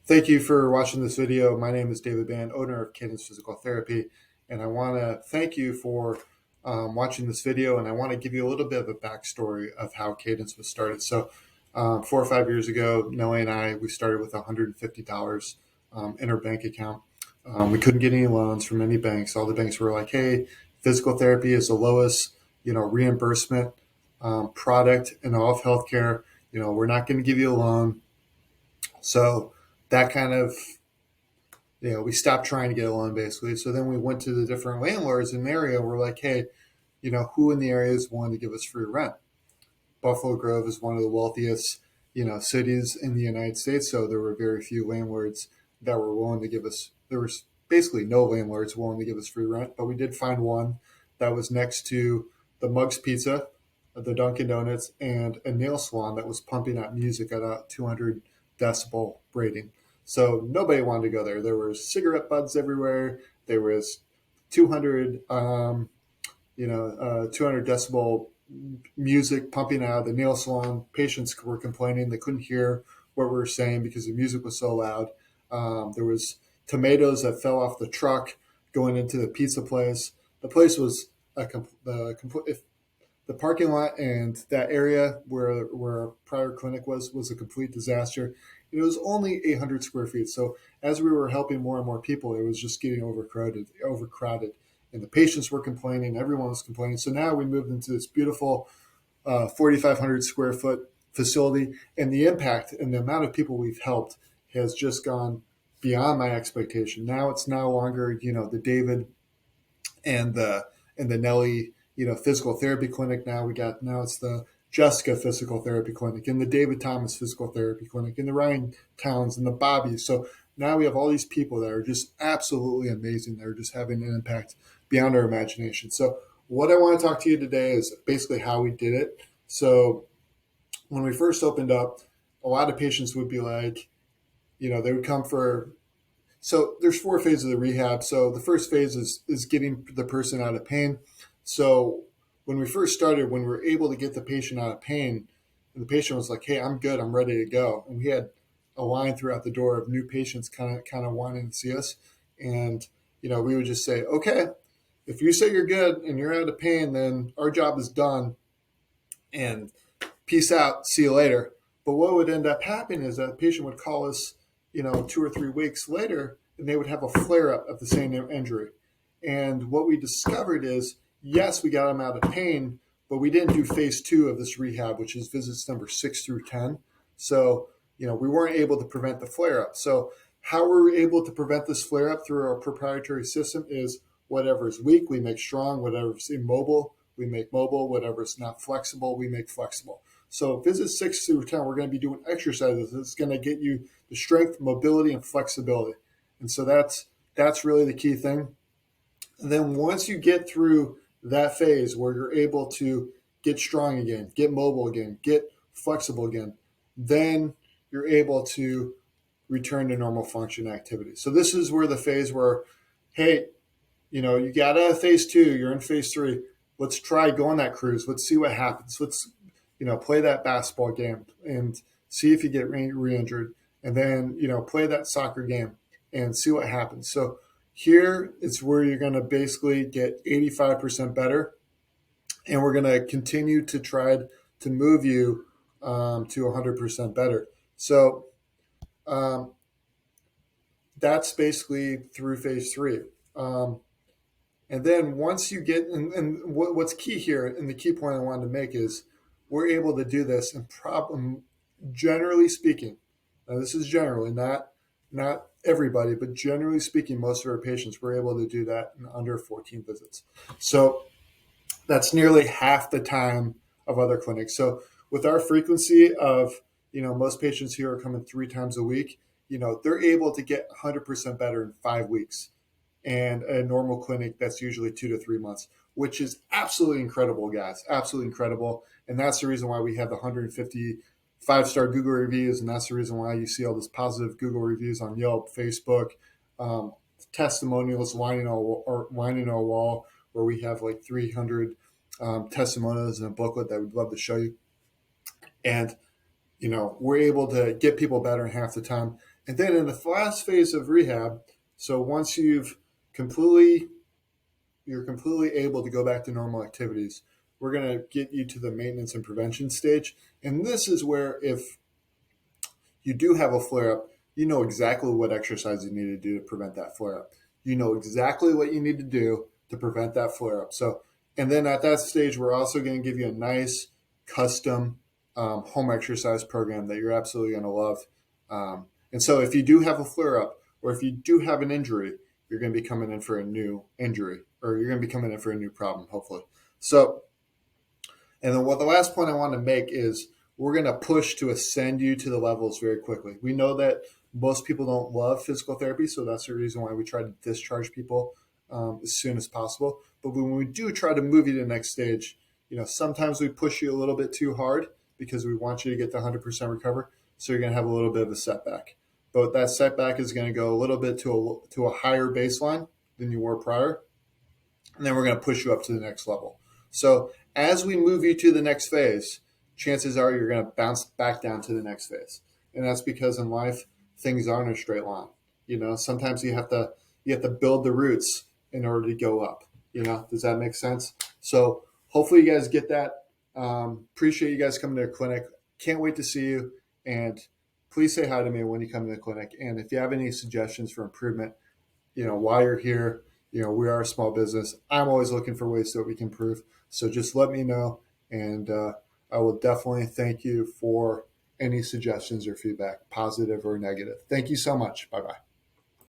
Thank you for watching this video. My name is David Band, owner of Cadence Physical Therapy, and I want to thank you for watching this video, and I want to give you a little bit of a backstory of how Cadence was started. 4 or 5 years ago, Nellie and we started with $150 in our bank account. We couldn't get any loans from any banks. All the banks were like, hey, physical therapy is the lowest, reimbursement product in all of healthcare. We're not going to give you a loan. So that kind of, we stopped trying to get a loan basically. So then we went to the different landlords in the area. We're like, hey, who in the area is willing to give us free rent? Buffalo Grove is one of the wealthiest, cities in the United States. So there were very few landlords that were willing to give us, there was basically no landlords willing to give us free rent, but we did find one that was next to the Mugs Pizza, the Dunkin' Donuts, and a nail salon that was pumping out music at a 200 decibel rating. So nobody wanted to go there. There were cigarette butts everywhere. There was 200, 200 decibel music pumping out of the nail salon. Patients were complaining they couldn't hear what we were saying because the music was so loud. There was tomatoes that fell off the truck going into the pizza place. The place was complete. The parking lot and that area where our prior clinic was a complete disaster. It was only 800 square feet. So as we were helping more and more people, it was just getting overcrowded, and the patients were complaining. Everyone was complaining. So now we moved into this beautiful 4,500 square foot facility, and the impact and the amount of people we've helped has just gone beyond my expectation. Now it's no longer the David and the Nelly physical therapy clinic. Now it's the Jessica Physical Therapy Clinic and the David Thomas Physical Therapy Clinic and the Ryan Towns and the Bobbies. So now we have all these people that are just absolutely amazing. They're just having an impact beyond our imagination. So what I want to talk to you today is basically how we did it. So when we first opened up, a lot of patients would be like, they would come for. So there's 4 phases of the rehab. So the first phase is getting the person out of pain. So when we first started, when we were able to get the patient out of pain, and the patient was like, "Hey, I'm good. I'm ready to go," and we had a line throughout the door of new patients kind of wanting to see us, and we would just say, "Okay, if you say you're good and you're out of pain, then our job is done, and peace out. See you later." But what would end up happening is that the patient would call us, 2 or 3 weeks later, and they would have a flare up of the same injury. And what we discovered is, yes, we got them out of pain, but we didn't do phase 2 of this rehab, which is visits number 6 through 10. So, we weren't able to prevent the flare up. So, how we're able to prevent this flare up through our proprietary system is whatever is weak, we make strong, whatever is immobile, we make mobile, whatever is not flexible, we make flexible. So visit 6 through 10, we're going to be doing exercises that's going to get you the strength, mobility, and flexibility. And so that's really the key thing. And then once you get through that phase where you're able to get strong again, get mobile again, get flexible again, then you're able to return to normal function activity. So this is where the phase where, hey, you got out of phase 2, you're in phase 3. Let's try go on that cruise. Let's see what happens. Let's play that basketball game and see if you get re-injured, and then play that soccer game and see what happens. So here it's where you're going to basically get 85% better, and we're going to continue to try to move you to 100% better. So um, that's basically through phase 3. And then once you get, and what's key here, and the key point I wanted to make is we're able to do this, and generally speaking, now this is generally not everybody, but generally speaking, most of our patients were able to do that in under 14 visits. So that's nearly half the time of other clinics. So with our frequency of, most patients here are coming 3 times a week, they're able to get 100% better in 5 weeks, and a normal clinic that's usually 2 to 3 months, which is absolutely incredible, guys. Absolutely incredible. And that's the reason why we have the 150 5-star Google reviews. And that's the reason why you see all this positive Google reviews on Yelp, Facebook, testimonials lining our wall, where we have like 300 testimonials in a booklet that we'd love to show you. And we're able to get people better in half the time. And then in the last phase of rehab, so once you're completely able to go back to normal activities, we're going to get you to the maintenance and prevention stage. And this is where, if you do have a flare up, you know exactly what exercise you need to do to prevent that flare up. You know exactly what you need to do to prevent that flare up. So, and then at that stage, we're also going to give you a nice custom home exercise program that you're absolutely going to love. And so, if you do have a flare up, or if you do have an injury, you're going to be coming in for a new injury, or you're going to be coming in for a new problem, hopefully. So, and then the last point I want to make is we're going to push to ascend you to the levels very quickly. We know that most people don't love physical therapy, so that's the reason why we try to discharge people as soon as possible. But when we do try to move you to the next stage, sometimes we push you a little bit too hard because we want you to get to 100% recover. So you're going to have a little bit of a setback. But that setback is going to go a little bit to a higher baseline than you were prior. And then we're going to push you up to the next level. So as we move you to the next phase, chances are you're going to bounce back down to the next phase. And that's because in life, things aren't a straight line. Sometimes you have to build the roots in order to go up. Does that make sense? So hopefully you guys get that. Appreciate you guys coming to the clinic. Can't wait to see you. And please say hi to me when you come to the clinic. And if you have any suggestions for improvement, while you're here, we are a small business. I'm always looking for ways that we can improve. So just let me know. And I will definitely thank you for any suggestions or feedback, positive or negative. Thank you so much. Bye-bye.